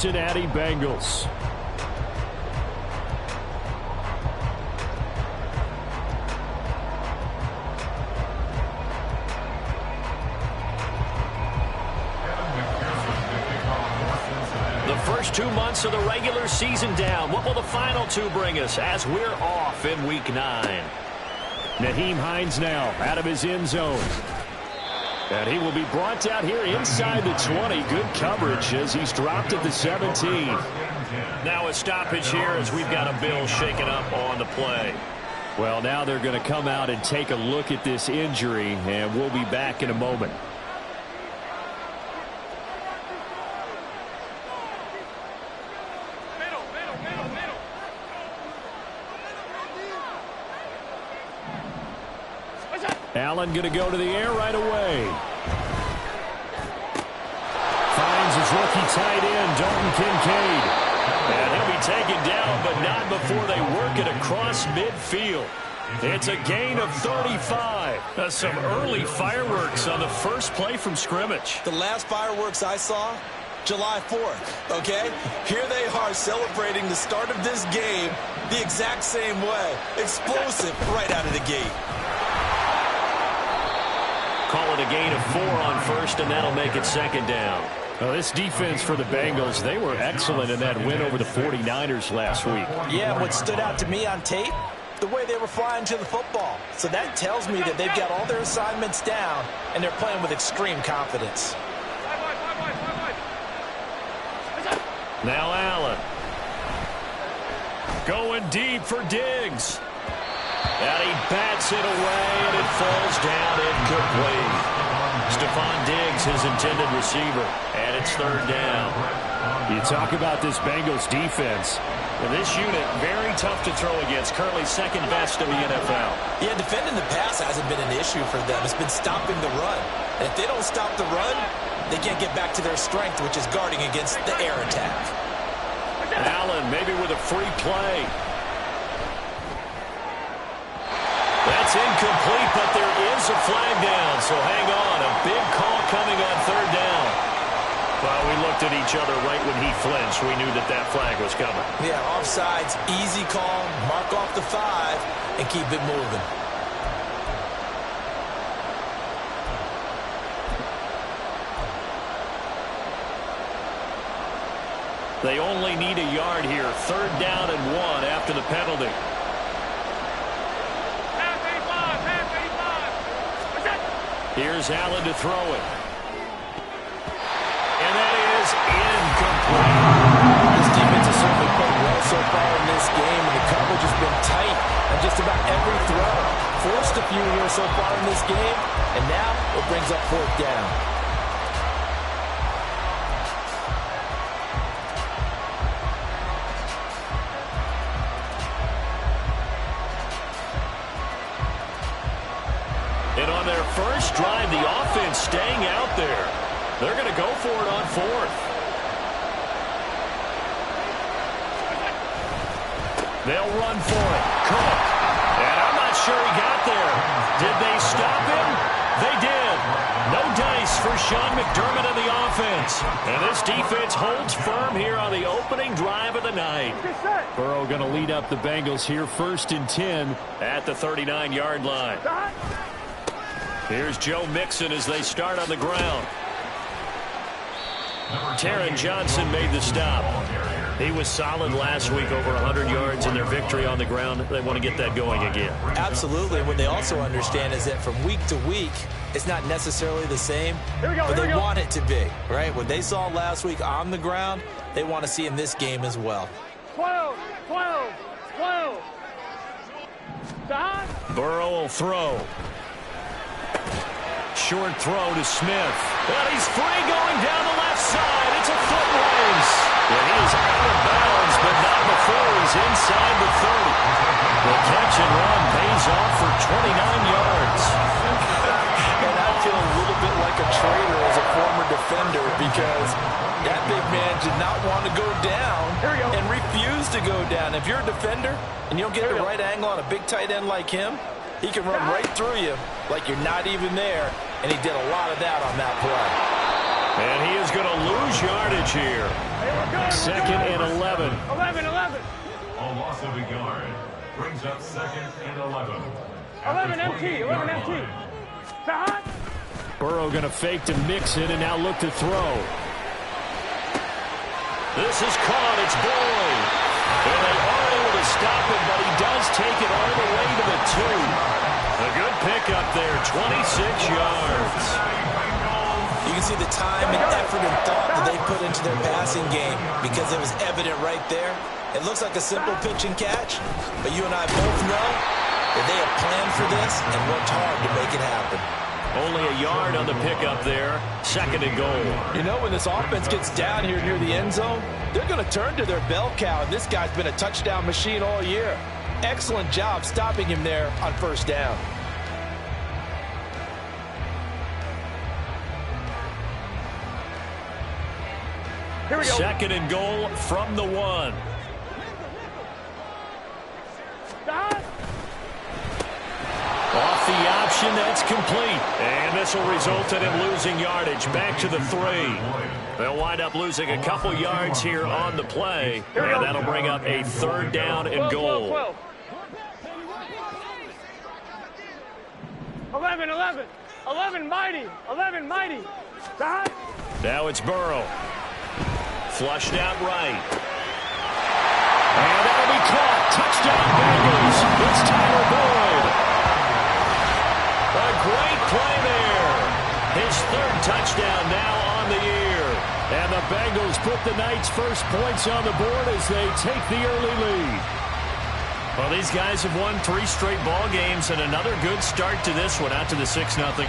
Cincinnati Bengals. The first 2 months of the regular season down. What will the final two bring us as we're off in Week 9? Nyheim Hines now out of his end zone. And he will be brought down here inside the 20. Good coverage as he's dropped at the 17. Now a stoppage here as we've got a Bill shaken up on the play. Well, now they're going to come out and take a look at this injury, and we'll be back in a moment. Allen going to go to the air right away. Finds his rookie tight end, Dalton Kincaid. And he'll be taken down, but not before they work it across midfield. It's a gain of 35. Some early fireworks on the first play from scrimmage. The last fireworks I saw, July 4th, okay? Here they are celebrating the start of this game the exact same way. Explosive right out of the gate. Call it a gain of 4 on first, and that'll make it second down. Well, this defense for the Bengals, they were excellent in that win over the 49ers last week. Yeah, what stood out to me on tape, the way they were flying to the football. So that tells me that they've got all their assignments down, and they're playing with extreme confidence. Now Allen. Going deep for Diggs. And he bats it away, and it falls down incomplete. Stephon Diggs, his intended receiver, and it's third down. You talk about this Bengals defense. Well, this unit, very tough to throw against, currently second best in the NFL. Yeah, defending the pass hasn't been an issue for them. It's been stopping the run. And if they don't stop the run, they can't get back to their strength, which is guarding against the air attack. Allen maybe with a free play. That's incomplete, but there is a flag down, so hang on. A big call coming on third down. Well, we looked at each other right when he flinched. We knew that that flag was coming. Yeah, offsides, easy call, mark off the 5, and keep it moving. They only need a yard here. Third down and 1 after the penalty. Here's Allen to throw it. And that is incomplete. This defense has certainly played well so far in this game, and the coverage has been tight on just about every throw. Forced a few here so far in this game, and now it brings up fourth down. And on their first drive, the offense staying out there. They're going to go for it on fourth. They'll run for it. Cook. And I'm not sure he got there. Did they stop him? They did. No dice for Sean McDermott and the offense. And this defense holds firm here on the opening drive of the night. Burrow going to lead up the Bengals here first and 10 at the 39-yard line. Here's Joe Mixon as they start on the ground. Taron Johnson made the stop. He was solid last week, over 100 yards in their victory on the ground. They want to get that going again. Absolutely. What they also understand is that from week to week, it's not necessarily the same, but they want it to be, right? What they saw last week on the ground, they want to see in this game as well. 12. Burrow will throw. Short throw to Smith. Well, he's free going down the left side. It's a foot race. And he is out of bounds, but not before he's inside the 30. The catch and run pays off for 29 yards. And I feel a little bit like a traitor as a former defender because that big man did not want to go down and refused to go down. If you're a defender and you don't get the right angle on a big tight end like him, he can run right through you like you're not even there, and he did a lot of that on that play. And he is going to lose yardage here. Second and 11. 11. A loss of a yard brings up second and 11. 11 MT. Burrow going to fake to mix it and now look to throw. This is caught. It's Boyd. And they are able to stop him, but he does take it all the way to the 2. A good pickup there, 26 yards. You can see the time and effort and thought that they put into their passing game because it was evident right there. It looks like a simple pitch and catch, but you and I both know that they have planned for this and worked hard to make it happen. Only a yard on the pickup there. Second and goal. You know, when this offense gets down here near the end zone, they're going to turn to their bell cow, and this guy's been a touchdown machine all year. Excellent job stopping him there on first down. Here we go. Second and goal from the 1. Off the option, that's complete. And this will result in him losing yardage back to the 3. They'll wind up losing a couple yards here on the play. And that'll bring up a third down and goal. 12. 11 mighty. Now it's Burrow. Flushed out right. And that'll be caught. Touchdown Bengals. It's Tyler Boyd. A great play there. His third touchdown now on the year. And the Bengals put the night's first points on the board as they take the early lead. Well, these guys have won 3 straight ball games and another good start to this one out to the 6-0.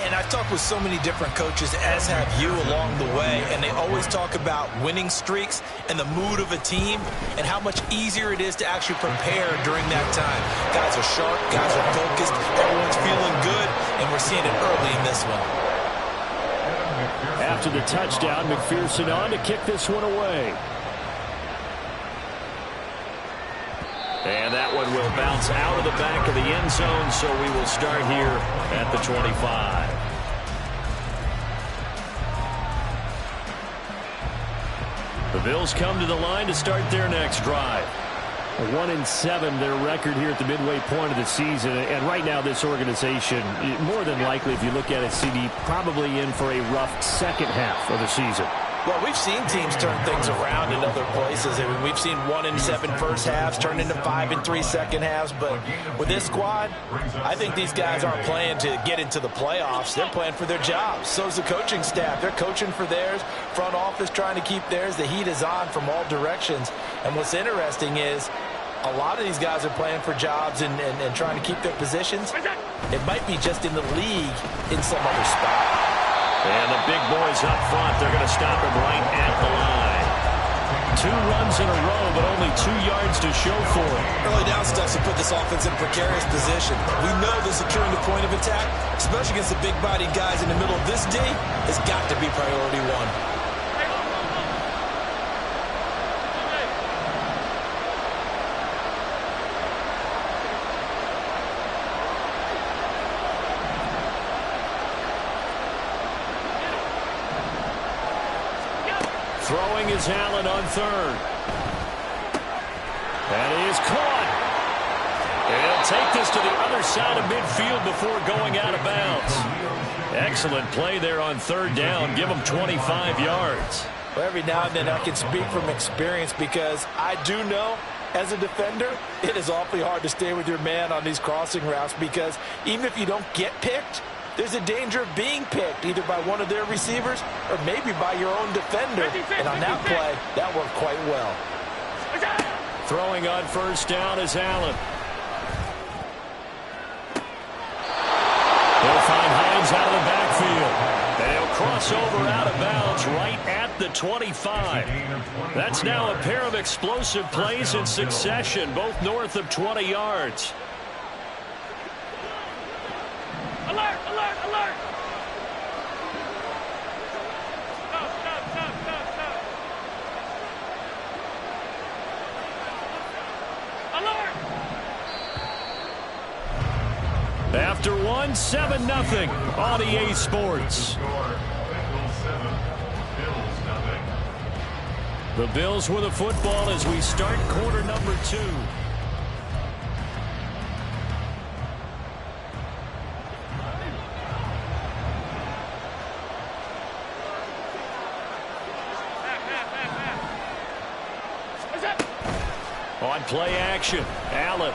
And I've talked with so many different coaches, as have you, along the way, and they always talk about winning streaks and the mood of a team and how much easier it is to actually prepare during that time. Guys are sharp, guys are focused, everyone's feeling good, and we're seeing it early in this one. After the touchdown, McPherson on to kick this one away. And that one will bounce out of the back of the end zone, so we will start here at the 25. The Bills come to the line to start their next drive. 1-7 their record here at the midway point of the season. And right now this organization, more than likely, if you look at it, CD, probably in for a rough second half of the season. Well, we've seen teams turn things around in other places. I mean, we've seen 1-7 first halves turn into 5-3 second halves. But with this squad, I think these guys aren't playing to get into the playoffs. They're playing for their jobs. So's the coaching staff. They're coaching for theirs. Front office trying to keep theirs. The heat is on from all directions. And what's interesting is a lot of these guys are playing for jobs and trying to keep their positions. It might be just in the league in some other spot. And the big boys up front, they're going to stop him right at the line. 2 runs in a row, but only 2 yards to show for it. Early down stuff to put this offense in a precarious position. We know that securing the point of attack, especially against the big-bodied guys in the middle of this D, has got to be priority 1. Throwing is Allen on third. And he is caught. And he'll take this to the other side of midfield before going out of bounds. Excellent play there on third down. Give him 25 yards. Well, every now and then I can speak from experience because I do know as a defender, it is awfully hard to stay with your man on these crossing routes because even if you don't get picked, there's a danger of being picked either by one of their receivers or maybe by your own defender. And on that play, that worked quite well. Throwing on first down is Allen. They'll find Hines out of the backfield. And he'll cross over out of bounds right at the 25. That's now a pair of explosive plays in succession, both north of 20 yards. Alert, alert, alert! Stop, stop, stop, stop, stop. Alert! won 7-0 on EA Sports. Bengals 7, Bills nothing. The Bills with the football as we start quarter number 2. On play action, Allen.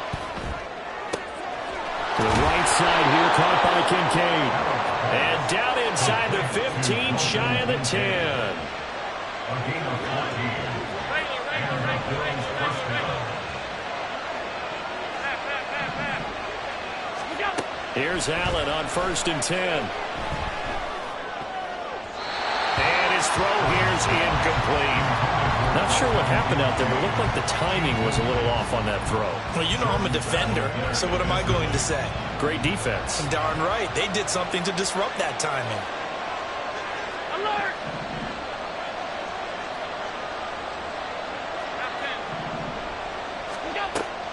To the right side here, caught by Kincaid. And down inside the 15, shy of the 10. A gain of 14. And the Bills first down. Here's Allen on 1st and 10. And his throw here's incomplete. Not sure what happened out there, but it looked like the timing was a little off on that throw. Well, you know I'm a defender, so what am I going to say? Great defense. Darn right. They did something to disrupt that timing. Alert!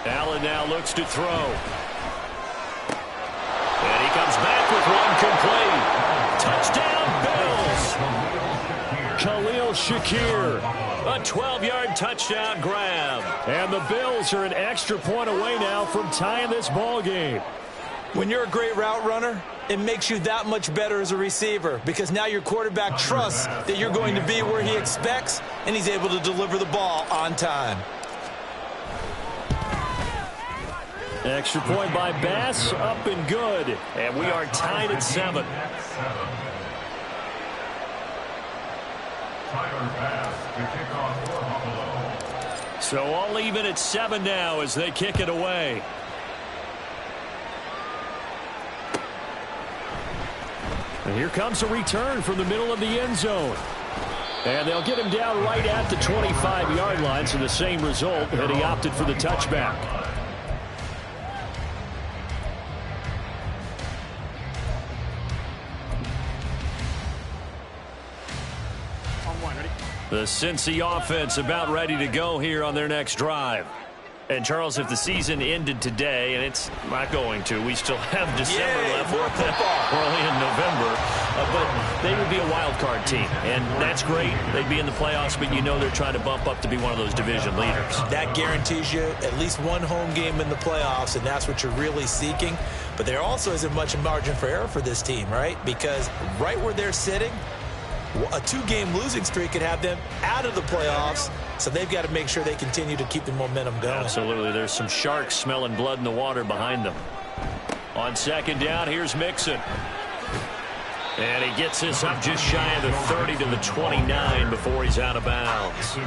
Allen now looks to throw. And he comes back with one complete. Touchdown, Bills. Khalil Shakir. A 12-yard touchdown grab. And the Bills are an extra point away now from tying this ball game. When you're a great route runner, it makes you that much better as a receiver because now your quarterback trusts that you're going to be where he expects, and he's able to deliver the ball on time. Extra point by Bass, up and good. And we are tied at 7. Tyler Bass to kick off for Buffalo. So all even at 7 now as they kick it away. And here comes a return from the middle of the end zone. And they'll get him down right at the 25-yard line, so the same result, and he opted for the touchback. The Cincy offense about ready to go here on their next drive. And, Charles, if the season ended today, and it's not going to, we still have December left. More football. We're only in November. But they would be a wild card team, and that's great. They'd be in the playoffs, but you know they're trying to bump up to be one of those division leaders. That guarantees you at least one home game in the playoffs, and that's what you're really seeking. But there also isn't much margin for error for this team, right? Because right where they're sitting, a 2-game losing streak could have them out of the playoffs, so they've got to make sure they continue to keep the momentum going. Absolutely. There's some sharks smelling blood in the water behind them. On 2nd down, here's Mixon. And he gets this up just shy of the 30 to the 29 before he's out of bounds.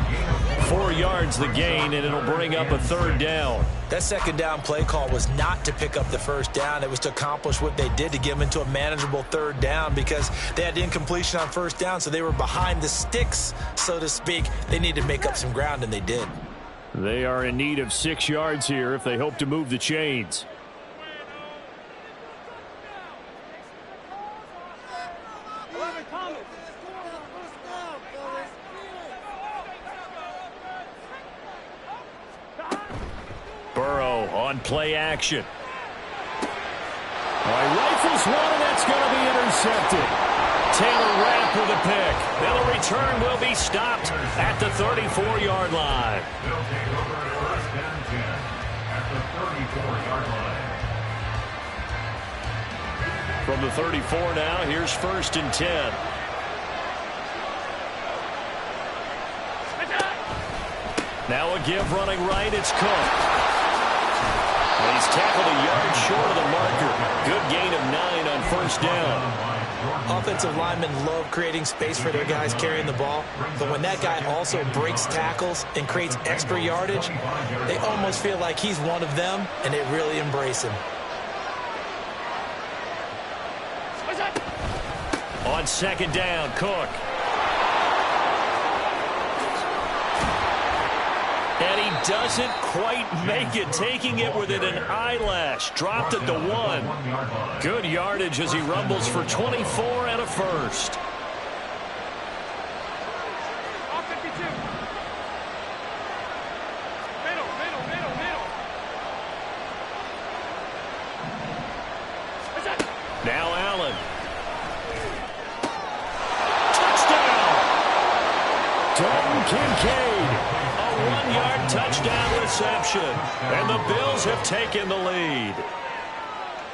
4 yards the gain, and it'll bring up a 3rd down. That 2nd down play call was not to pick up the 1st down. It was to accomplish what they did to get them into a manageable 3rd down because they had incompletion on 1st down, so they were behind the sticks, so to speak. They needed to make up some ground, and they did. They are in need of 6 yards here if they hope to move the chains. Burrow on play action. Rifles one, and that's going to be intercepted. Taylor Rapp with a pick. Then the return will be stopped at the 34-yard line. They'll take over at 1st and 10 at the 34-yard line. From the 34 now, here's 1st and 10. Now a give running right, it's Cook. And he's tackled a yard short of the marker. Good gain of 9 on 1st down. Offensive linemen love creating space for their guys carrying the ball, but when that guy also breaks tackles and creates extra yardage, they almost feel like he's one of them, and they really embrace him. On 2nd down, Cook. And he doesn't quite make it, taking it within an eyelash. Dropped at the 1. Good yardage as he rumbles for 24 and a 1st. Dalton Kincaid. A 1-yard touchdown reception. And the Bills have taken the lead.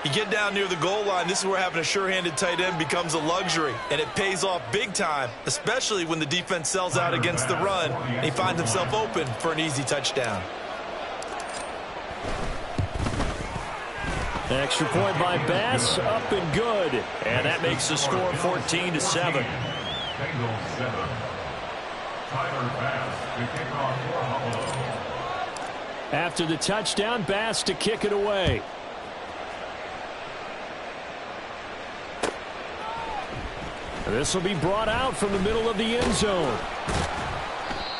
You get down near the goal line, this is where having a sure-handed tight end becomes a luxury, and it pays off big time, especially when the defense sells out against the run, and he finds himself open for an easy touchdown. Extra point by Bass, up and good. And that makes the score 14-7. Bengals 7. Tyler Bass to kick off for Buffalo. After the touchdown, Bass to kick it away. This will be brought out from the middle of the end zone.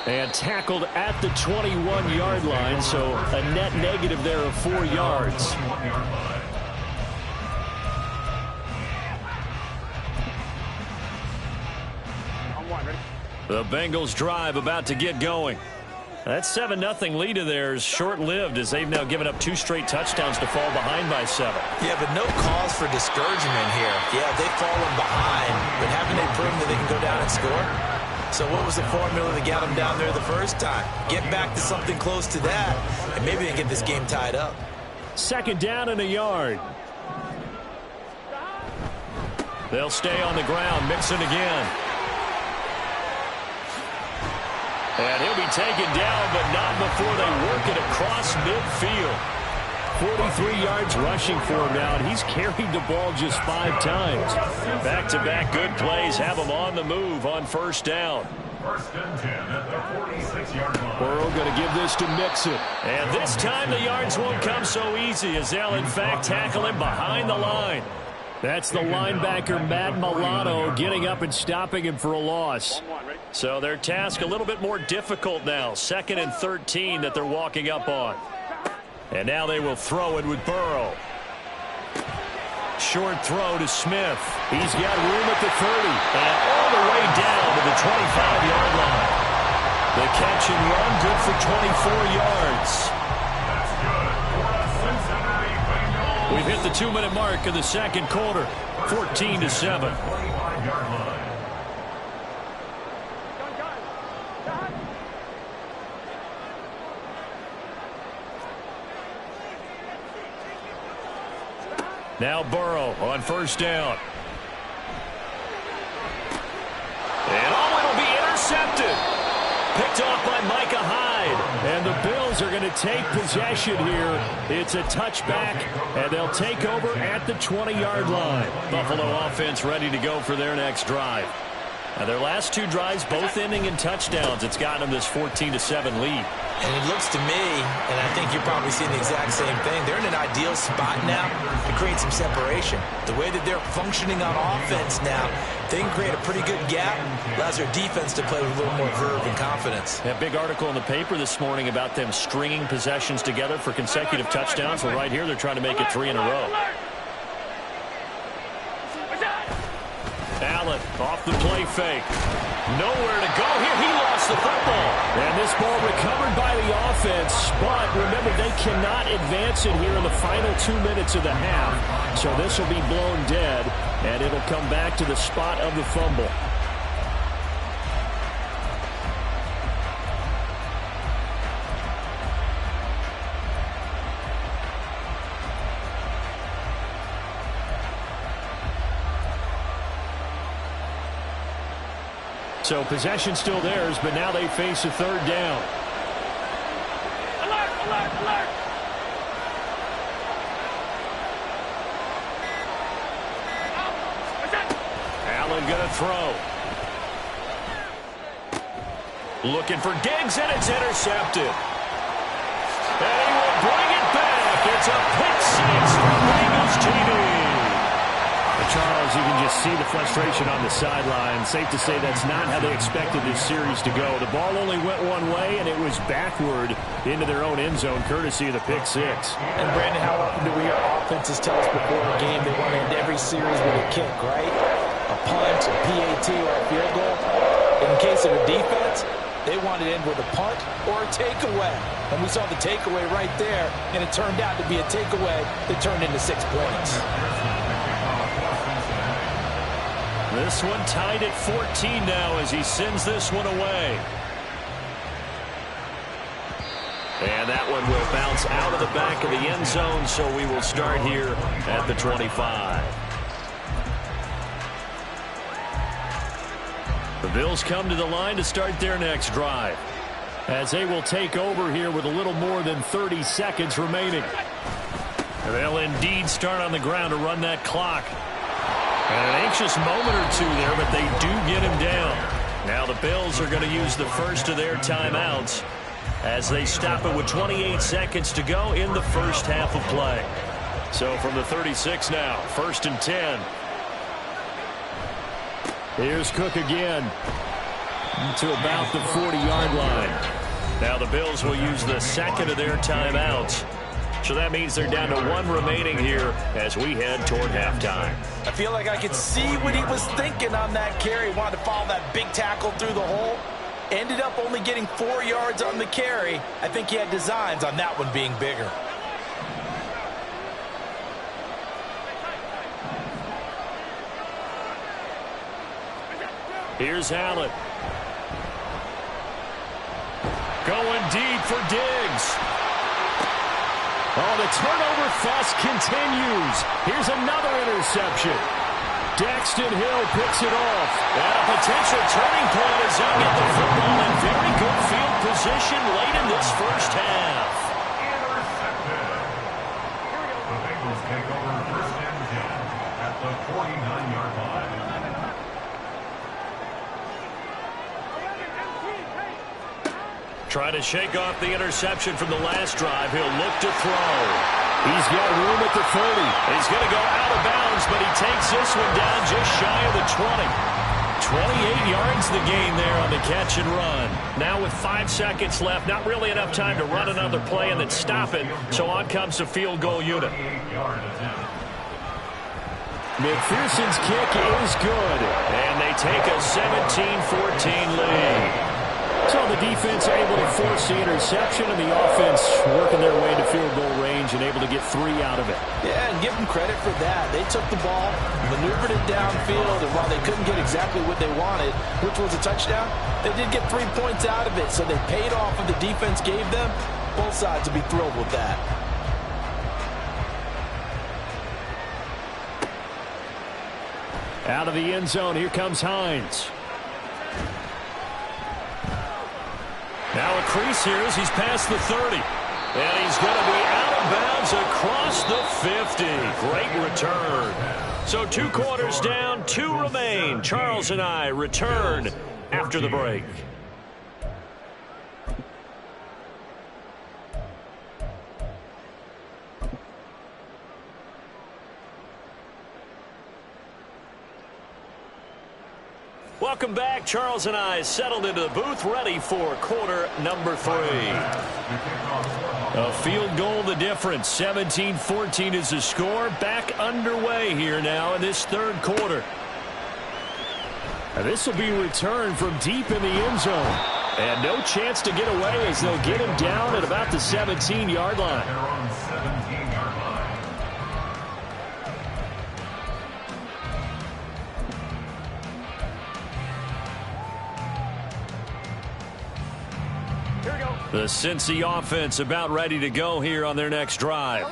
And tackled at the 21-yard line, so a net negative there of 4 yards. The Bengals drive about to get going. That 7-0 lead of theirs short-lived as they've now given up 2 straight touchdowns to fall behind by 7. Yeah, but no cause for discouragement here. Yeah, they've fallen behind, but haven't they proven that they can go down and score? So what was the formula that got them down there the first time? Get back to something close to that, and maybe they get this game tied up. 2nd down and a yard. They'll stay on the ground, Mixon again. And he'll be taken down, but not before they work it across midfield. 43 yards rushing for him now, and he's carried the ball just 5 times. Back-to-back good plays have him on the move on 1st down. 1st and 10 at the 46-yard line. Burrow going to give this to Mixon. And this time the yards won't come so easy as they'll, in fact, tackle him behind the line. That's the linebacker, Matt Milano, getting up and stopping him for a loss. So their task a little bit more difficult now. 2nd and 13 that they're walking up on. And now they will throw it with Burrow. Short throw to Smith. He's got room at the 30. And all the way down to the 25-yard line. The catch and run good for 24 yards. That's good for the Cincinnati Bengals. We've hit the 2-minute mark of the 2nd quarter. 14-7. 25-yard line. Now Burrow on 1st down. And it'll be intercepted. Picked off by Micah Hyde. And the Bills are going to take possession here. It's a touchback, and they'll take over at the 20-yard line. Buffalo offense ready to go for their next drive. Now their last 2 drives, both ending in touchdowns. It's gotten them this 14-7 lead. And it looks to me, and I think you're probably seeing the exact same thing, they're in an ideal spot now to create some separation. The way that they're functioning on offense now, they can create a pretty good gap. Allows their defense to play with a little more verve and confidence. That big article in the paper this morning about them stringing possessions together for consecutive touchdowns. Well, right here they're trying to make it 3 in a row. Allen off the play fake. Nowhere to go here. He lost the football. And this ball recovered by the offense. But remember, they cannot advance it here in the final 2 minutes of the half. So this will be blown dead, and it'll come back to the spot of the fumble. So possession still theirs, but now they face a 3rd down. Alert, alert, alert! Allen going to throw. Looking for Diggs, and it's intercepted. And he will bring it back. It's a pick 6 for Bengals TV. Charles, you can just see the frustration on the sideline. Safe to say that's not how they expected this series to go. The ball only went one way, and it was backward into their own end zone, courtesy of the pick 6. And, Brandon, how often do we hear offenses tell us before a game they want to end every series with a kick, right? A punt, a PAT, or a field goal. In case of a defense, they want to end with a punt or a takeaway. And we saw the takeaway right there, and it turned out to be a takeaway that turned into 6 points. This one tied at 14 now as he sends this one away. And that one will bounce out of the back of the end zone, so we will start here at the 25. The Bills come to the line to start their next drive, as they will take over here with a little more than 30 seconds remaining. They'll indeed start on the ground to run that clock. And an anxious moment or two there, but they do get him down. Now the Bills are going to use the first of their timeouts as they stop it with 28 seconds to go in the first half of play. So from the 36 now, 1st and 10. Here's Cook again to about the 40-yard line. Now the Bills will use the second of their timeouts. So that means they're down to 1 remaining here as we head toward halftime. I feel like I could see what he was thinking on that carry. Wanted to follow that big tackle through the hole. Ended up only getting 4 yards on the carry. I think he had designs on that one being bigger. Here's Allen. Going deep for Diggs. Oh, the turnover fest continues. Here's another interception. Daxton Hill picks it off. And a potential turning point as they'll get the football in very good field position late in this first half. Intercepted. The Bengals take over 1st and 10 at the 49-yard line. Trying to shake off the interception from the last drive. He'll look to throw. He's got room at the 30. He's going to go out of bounds, but he takes this one down just shy of the 20. 28 yards the gain there on the catch and run. Now with 5 seconds left, not really enough time to run another play and then stop it. So on comes the field goal unit. McPherson's kick is good. And they take a 17-14 lead. So the defense able to force the interception, and the offense working their way to field goal range and able to get 3 out of it. Yeah, and give them credit for that. They took the ball, maneuvered it downfield, and while they couldn't get exactly what they wanted, which was a touchdown, they did get 3 points out of it, so they paid off what the defense gave them. Both sides will be thrilled with that. Out of the end zone, here comes Hines. Now a crease here as he's past the 30. And he's going to be out of bounds across the 50. Great return. So 2 quarters down, 2 remain. Charles and I return after the break. Welcome back. Charles and I settled into the booth, ready for quarter number 3. A field goal the difference. 17-14 is the score. Back underway here now in this 3rd quarter. And this will be returned from deep in the end zone. And no chance to get away as they'll get him down at about the 17-yard line. The Cincy offense about ready to go here on their next drive.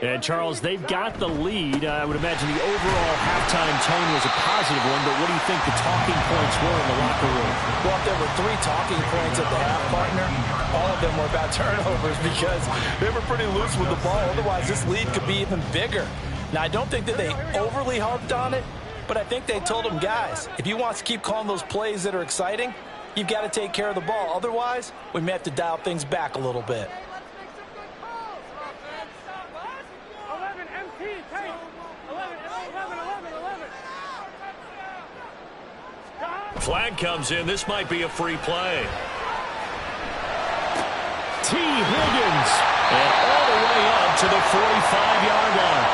And, Charles, they've got the lead. I would imagine the overall halftime tone was a positive one, but what do you think the talking points were in the locker room? Well, if there were 3 talking points at the half, partner, all of them were about turnovers because they were pretty loose with the ball. Otherwise, this lead could be even bigger. Now, I don't think that they overly harped on it, but I think they told them, guys, if you want to keep calling those plays that are exciting, you've got to take care of the ball. Otherwise, we may have to dial things back a little bit. Flag comes in. This might be a free play. T. Higgins. And all the way up to the 45-yard line.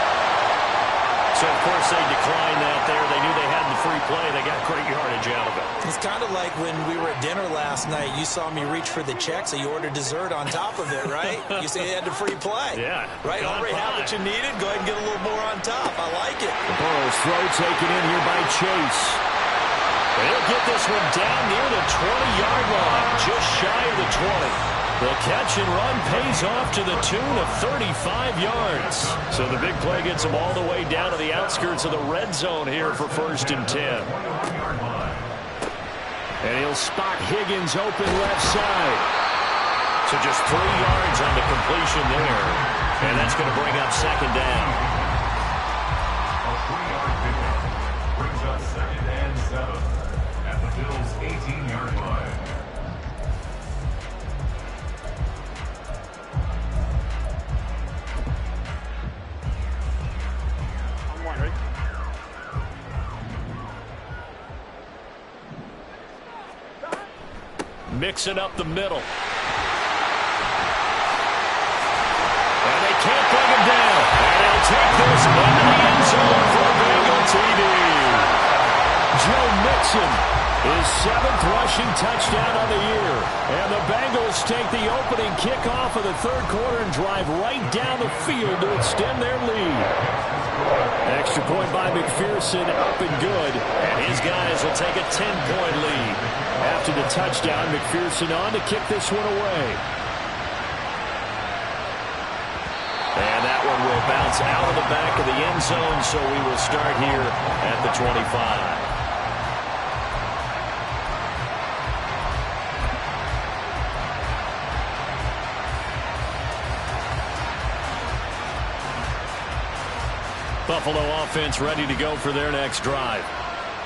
So, of course, they declined that there. They knew they had the free play. They got great yardage out of it. It's kind of like when we were at dinner last night. You saw me reach for the check, so you ordered dessert on top of it, right? You said you had the free play. Yeah. Right? Already have what you needed. Go ahead and get a little more on top. I like it. Burrow's throw taken in here by Chase. They'll get this one down near the 20-yard line, just shy of the 20. The catch and run pays off to the tune of 35 yards. So the big play gets him all the way down to the outskirts of the red zone here for 1st and 10. And he'll spot Higgins open left side. So just 3 yards on the completion there. And that's going to bring up 2nd down. A 3-yard pickup brings up 2nd and 7 at the Bills' 18-yard line. Mixing up the middle. And they can't bring him down. And he'll take this into the end zone for a Bengal TD. Joe Mixon, his 7th rushing touchdown of the year. And the Bengals take the opening kickoff of the 3rd quarter and drive right down the field to extend their lead. Extra point by McPherson, up and good. And his guys will take a 10-point lead. After the touchdown, McPherson on to kick this one away. And that one will bounce out of the back of the end zone, so we will start here at the 25. Buffalo offense ready to go for their next drive.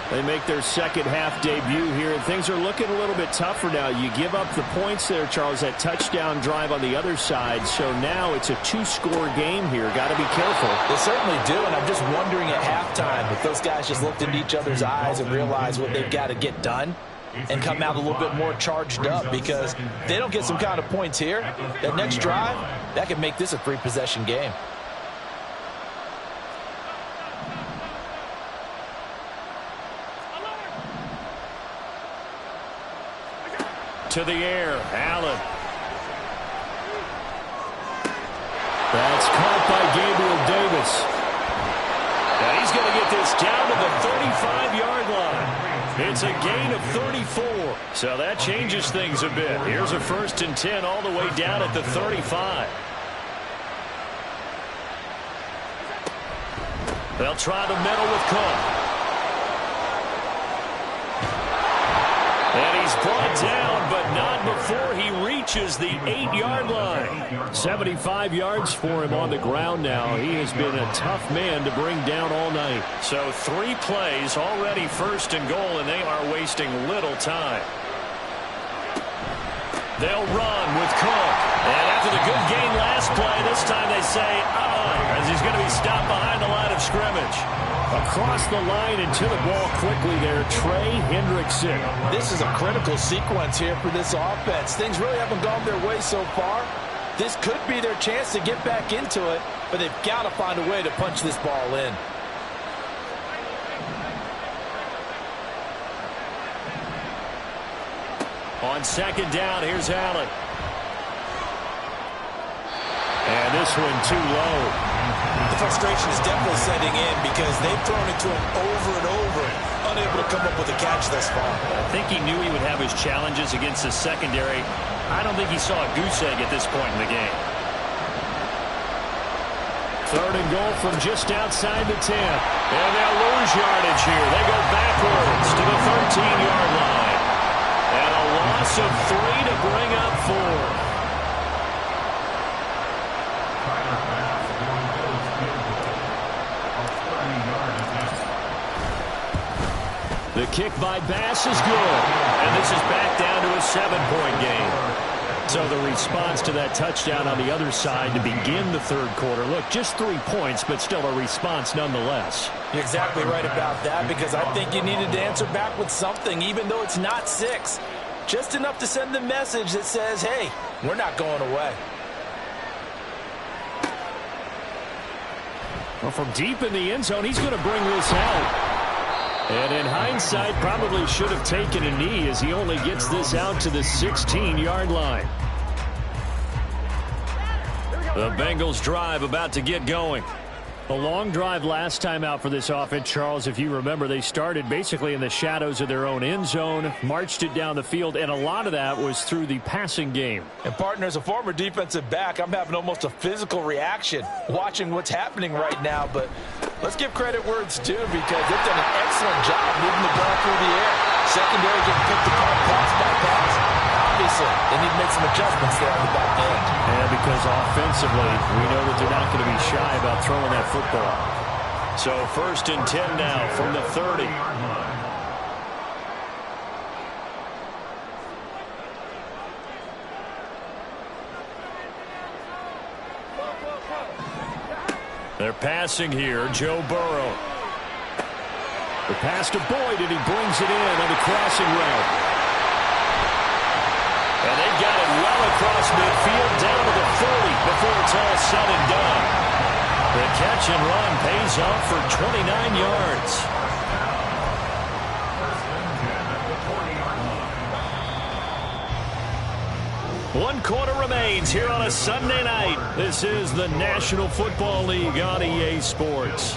They make their second-half debut here, and things are looking a little bit tougher now. You give up the points there, Charles, that touchdown drive on the other side, so now it's a 2-score game here. Got to be careful. They certainly do, and I'm just wondering at halftime if those guys just looked into each other's eyes and realized what they've got to get done and come out a little bit more charged up, because if they don't get some kind of points here, that next drive, that could make this a 3-possession game. To the air, Allen. That's caught by Gabriel Davis. Now he's going to get this down to the 35-yard line. It's a gain of 34. So that changes things a bit. Here's a 1st and 10 all the way down at the 35. They'll try the middle with Cook. And he's brought down, but not before he reaches the 8-yard line. 75 yards for him on the ground now. He has been a tough man to bring down all night. So 3 plays, already 1st and goal, and they are wasting little time. They'll run with Cook. And after the good gain last play, this time they say, as he's going to be stopped behind the line of scrimmage. Across the line and to the ball quickly there, Trey Hendrickson. This is a critical sequence here for this offense. Things really haven't gone their way so far. This could be their chance to get back into it, but they've got to find a way to punch this ball in. On 2nd down, here's Allen. And this one too low. The frustration is definitely setting in because they've thrown it to him over and over, unable to come up with a catch thus far. I think he knew he would have his challenges against the secondary. I don't think he saw a goose egg at this point in the game. 3rd and goal from just outside the 10. And they'll lose yardage here. They go backwards to the 13-yard line. And a loss of 3 to bring up 4. The kick by Bass is good. And this is back down to a 7-point game. So the response to that touchdown on the other side to begin the 3rd quarter. Look, just 3 points, but still a response nonetheless. You're exactly right about that, because I think you needed to answer back with something, even though it's not 6. Just enough to send the message that says, hey, we're not going away. Well, from deep in the end zone, he's going to bring this out. And in hindsight, probably should have taken a knee as he only gets this out to the 16-yard line. The Bengals drive about to get going. The long drive last time out for this offense, Charles, if you remember, they started basically in the shadows of their own end zone, marched it down the field, and a lot of that was through the passing game. And, partner, as a former defensive back, I'm having almost a physical reaction watching what's happening right now. But let's give credit where it's due because they've done an excellent job moving the ball through the air. Secondary getting picked apart pass by pass. Obviously, they need to make some adjustments there on the back end. And because offensively, we know that they're not going to be shy about throwing that football. So 1st and 10 now from the 30. They're passing here. Joe Burrow. The pass to Boyd, and he brings it in on the crossing route. And they've got it well across midfield, down to the 40 before it's all said and done. The catch and run pays off for 29 yards. One quarter remains here on a Sunday night. This is the National Football League on EA Sports.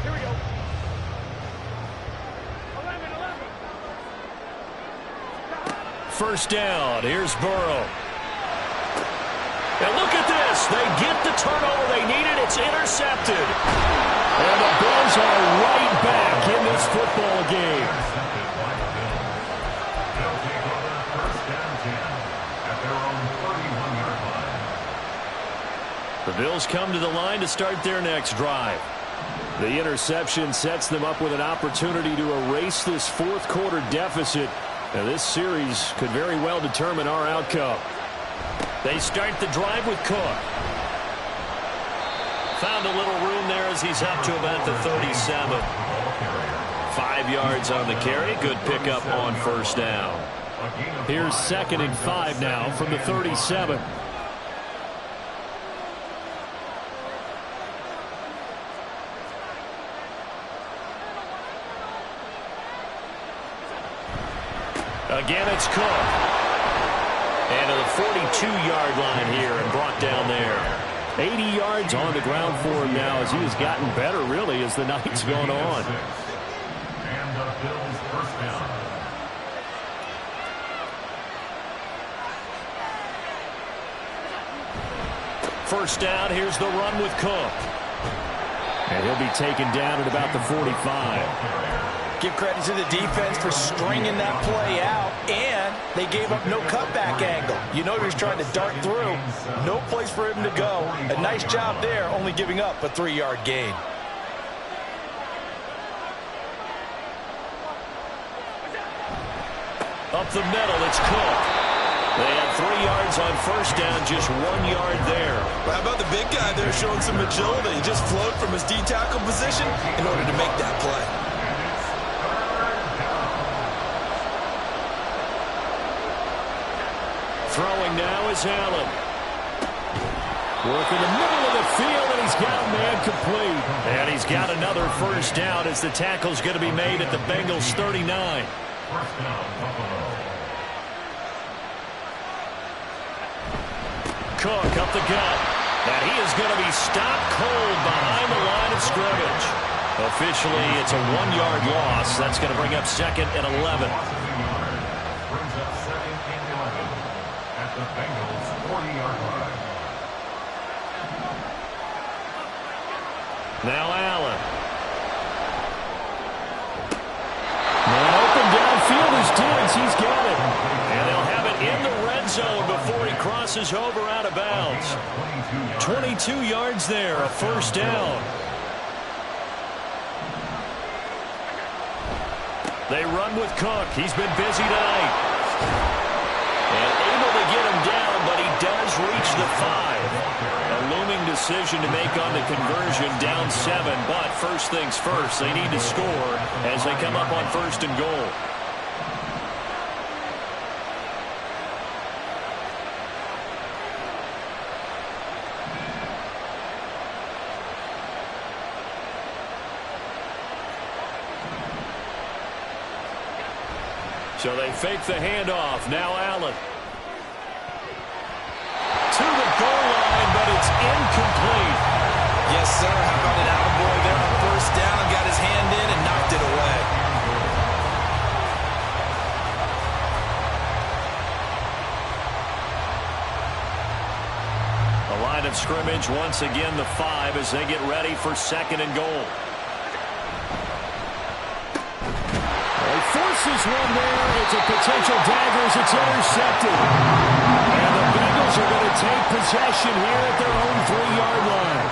Here we go. 1st down. Here's Burrow. And look at this. They get the turnover they needed. It's intercepted. And the Bills are right back in this football game. They'll take over 1st and 10 at their own 31-yard line. The Bills come to the line to start their next drive. The interception sets them up with an opportunity to erase this 4th quarter deficit. Now, this series could very well determine our outcome. They start the drive with Cook. Found a little room there as he's up to about the 37. 5 yards on the carry. Good pickup on 1st down. Here's 2nd and 5 now from the 37. Again, it's Cook. And to the 42-yard line here and brought down there. 80 yards on the ground for him now as he has gotten better, really, as the night's gone on. And the Bills' 1st down. First down, here's the run with Cook. And he'll be taken down at about the 45. Give credit to the defense for stringing that play out, and they gave up no cutback angle. You know he was trying to dart through. No place for him to go. A nice job there, only giving up a 3-yard gain. Up the middle, it's Cook. They had 3 yards on 1st down, just 1 yard there. How about the big guy there showing some agility? He just flowed from his D-tackle position in order to make that play. Throwing now is Allen. Working the middle of the field, and he's got a man complete. And he's got another 1st down as the tackle's going to be made at the Bengals 39. 1st down, Buffalo. Cook up the gut. And he is going to be stopped cold behind the line of scrimmage. Officially, it's a 1-yard loss. That's going to bring up 2nd and 11. Brings up 2nd and 11 at the Bengals' 40-yard line. Now Allen. Now open downfield is Diggs. He's got it. And they'll have it in the red zone before he crosses over out of bounds. 22 yards there, a 1st down. They run with Cook. He's been busy tonight. And able to get him down, but he does reach the 5. A looming decision to make on the conversion, down 7. But first things first, they need to score as they come up on 1st and goal. So they fake the handoff. Now Allen. To scrimmage, once again the 5 as they get ready for 2nd and goal. He forces one there. It's a potential dagger as it's intercepted. And the Bengals are going to take possession here at their own 3-yard line.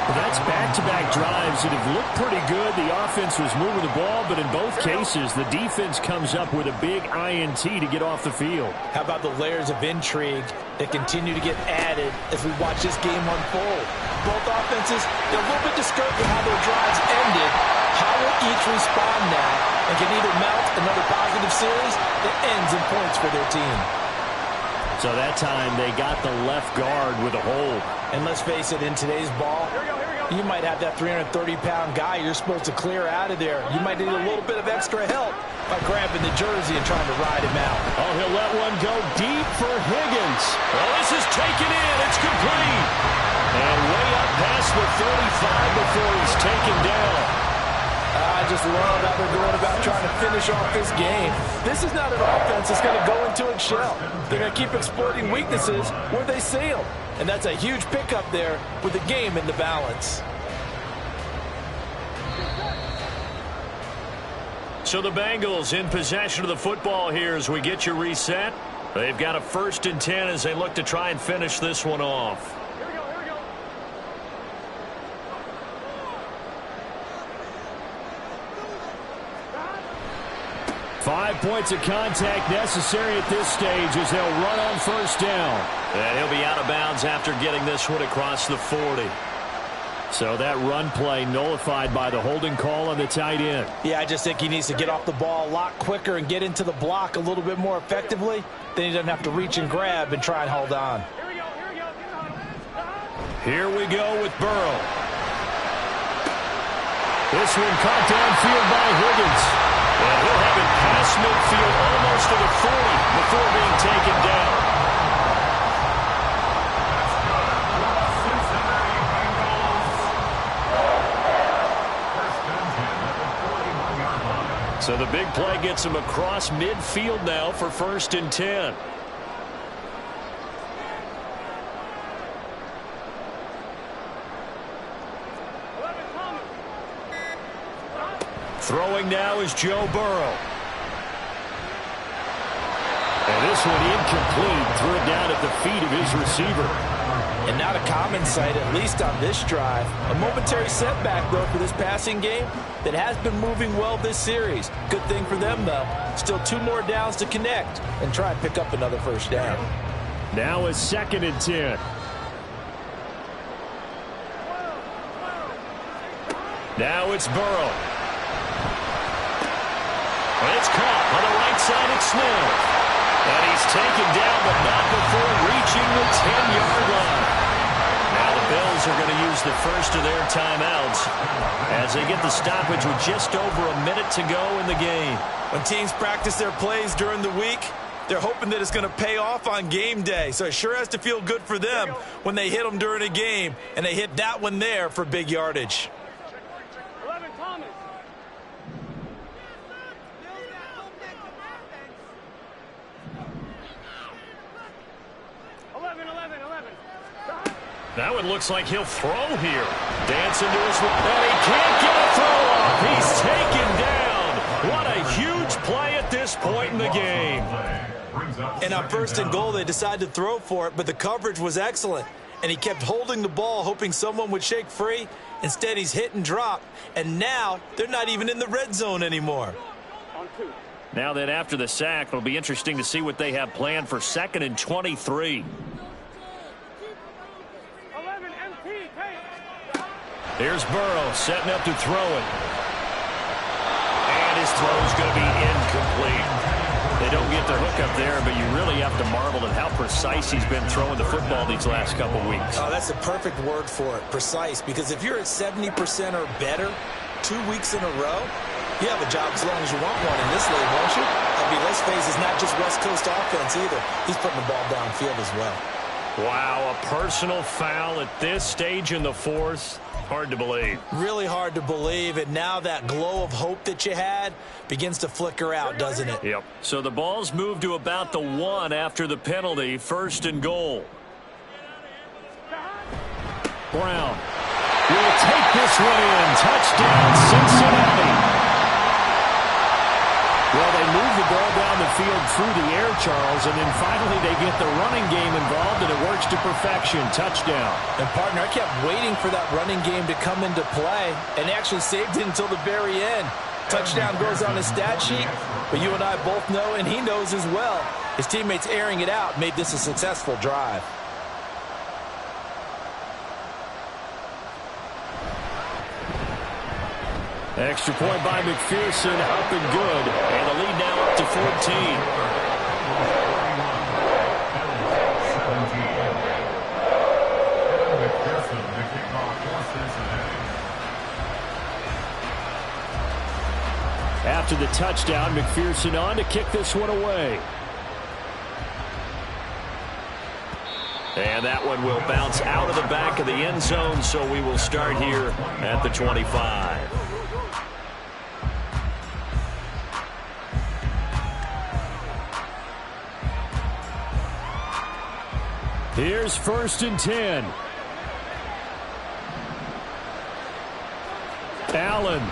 Well, that's back-to-back drives that have looked pretty good. The offense was moving the ball, but in both cases, the defense comes up with a big INT to get off the field. How about the layers of intrigue that continue to get added as we watch this game unfold? Both offenses, they're a little bit discouraged with how their drives ended. How will each respond now and can either mount another positive series that ends in points for their team? So that time they got the left guard with a hold. And let's face it, in today's ball, you might have that 330-pound guy you're supposed to clear out of there. You might need a little bit of extra help by grabbing the jersey and trying to ride him out. Oh, he'll let one go deep for Higgins. Well, this is taken in. It's complete. And way up past the 35 before he's taken down. I just love how they're going about trying to finish off this game. This is not an offense that's going to go into its shell. They're going to keep exploiting weaknesses where they see them. And that's a huge pickup there with the game in the balance. So the Bengals in possession of the football here as we get you reset. They've got a 1st and 10 as they look to try and finish this one off. 5 points of contact necessary at this stage as they'll run on 1st down. And he'll be out of bounds after getting this one across the 40. So that run play nullified by the holding call on the tight end. Yeah, I just think he needs to get off the ball a lot quicker and get into the block a little bit more effectively. Then he doesn't have to reach and grab and try and hold on. Here we go with Burrow. This one caught downfield by Higgins. And he'll have it past midfield almost to the 40 before being taken down. So the big play gets him across midfield now for 1st and 10. Throwing now is Joe Burrow. And this one incomplete. Threw it down at the feet of his receiver. And not a common sight, at least on this drive. A momentary setback, though, for this passing game that has been moving well this series. Good thing for them, though. Still 2 more downs to connect and try and pick up another 1st down. Now is 2nd and 10. Now it's Burrow. And it's caught on the right side at Smith. And he's taken down, but not before reaching the 10-yard line. Now the Bills are going to use the first of their timeouts as they get the stoppage with just over a minute to go in the game. When teams practice their plays during the week, they're hoping that it's going to pay off on game day. So it sure has to feel good for them when they hit them during a game, and they hit that one there for big yardage. 11, Thomas. That one looks like he'll throw here. Dancing to his... And he can't get a throw off. He's taken down. What a huge play at this point in the game. And on 1st and goal, they decided to throw for it, but the coverage was excellent. And he kept holding the ball, hoping someone would shake free. Instead, he's hit and dropped. And now, they're not even in the red zone anymore. Now that after the sack, it'll be interesting to see what they have planned for 2nd and 23. Here's Burrow setting up to throw it. And his throw's going to be incomplete. They don't get the hook up there, but you really have to marvel at how precise he's been throwing the football these last couple weeks. Oh, that's a perfect word for it, precise, because if you're at 70% or better 2 weeks in a row, you have a job as long as you want one in this league, won't you? I mean, let's face it, it's not just West Coast offense either. He's putting the ball downfield as well. Wow, a personal foul at this stage in the 4th. Hard to believe. Really hard to believe, and now that glow of hope that you had begins to flicker out, doesn't it? Yep. So the ball's moved to about the 1 after the penalty, 1st and goal. Brown will take this one in. Touchdown, Cincinnati. Well, they move the ball down the field through the air, Charles, and then finally they get the running game involved, and it works to perfection. Touchdown. And, partner, I kept waiting for that running game to come into play and actually saved it until the very end. Touchdown goes on his stat sheet, but you and I both know, and he knows as well, his teammates airing it out made this a successful drive. Extra point by McPherson, up and good. And the lead now up to 14. After the touchdown, McPherson on to kick this one away. And that one will bounce out of the back of the end zone, so we will start here at the 25. Here's 1st and 10. Allen.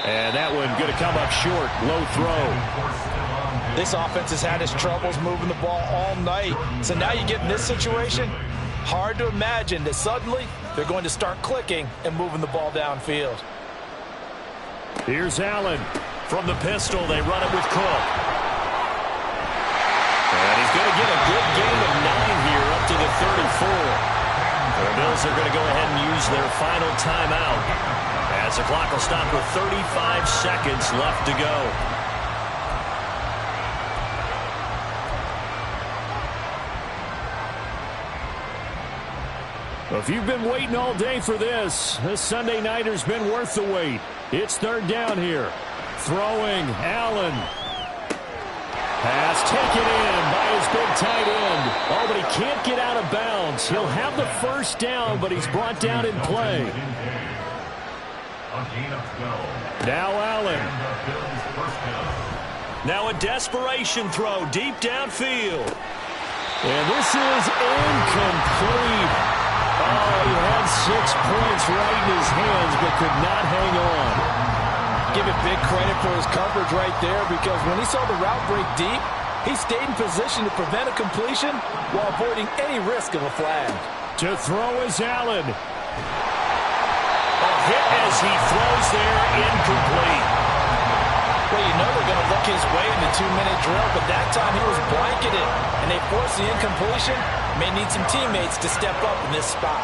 And that one going to come up short. Low throw. This offense has had its troubles moving the ball all night. So now you get in this situation, hard to imagine that suddenly they're going to start clicking and moving the ball downfield. Here's Allen. From the pistol, they run it with Cook. And he's going to get a good gain of 9 here up to the 34. The Bills are going to go ahead and use their final timeout as the clock will stop with 35 seconds left to go. Well, if you've been waiting all day for this Sunday nighter's been worth the wait. It's 3rd down here. Throwing, Allen. Pass taken in by his big tight end. Oh, but he can't get out of bounds. He'll have the 1st down, but he's brought down in play. Now Allen. Now a desperation throw deep downfield. And this is incomplete. Oh, he had 6 points right in his hands, but could not hang on. Give it big credit for his coverage right there, because when he saw the route break deep, he stayed in position to prevent a completion while avoiding any risk of a flag. To throw is Allen. A hit as he throws there, incomplete. Well, you know they're going to look his way in the 2-minute drill, but that time he was blanketed, and they forced the incompletion. May need some teammates to step up in this spot.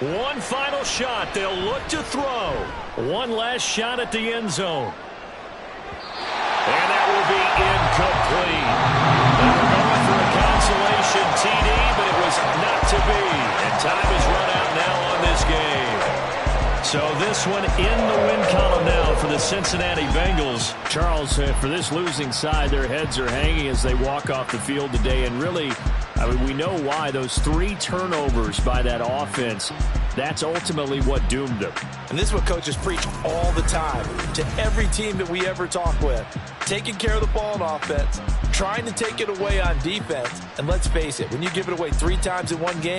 One final shot. They'll look to throw. One last shot at the end zone. And that will be incomplete. They were going for a consolation TD, but it was not to be. And time is run out now on this game. So this one in the win column now for the Cincinnati Bengals. Charles, for this losing side, their heads are hanging as they walk off the field today. And really, I mean, we know why. Those 3 turnovers by that offense, that's ultimately what doomed them. And this is what coaches preach all the time to every team that we ever talk with. Taking care of the ball on offense, trying to take it away on defense. And let's face it, when you give it away 3 times in one game,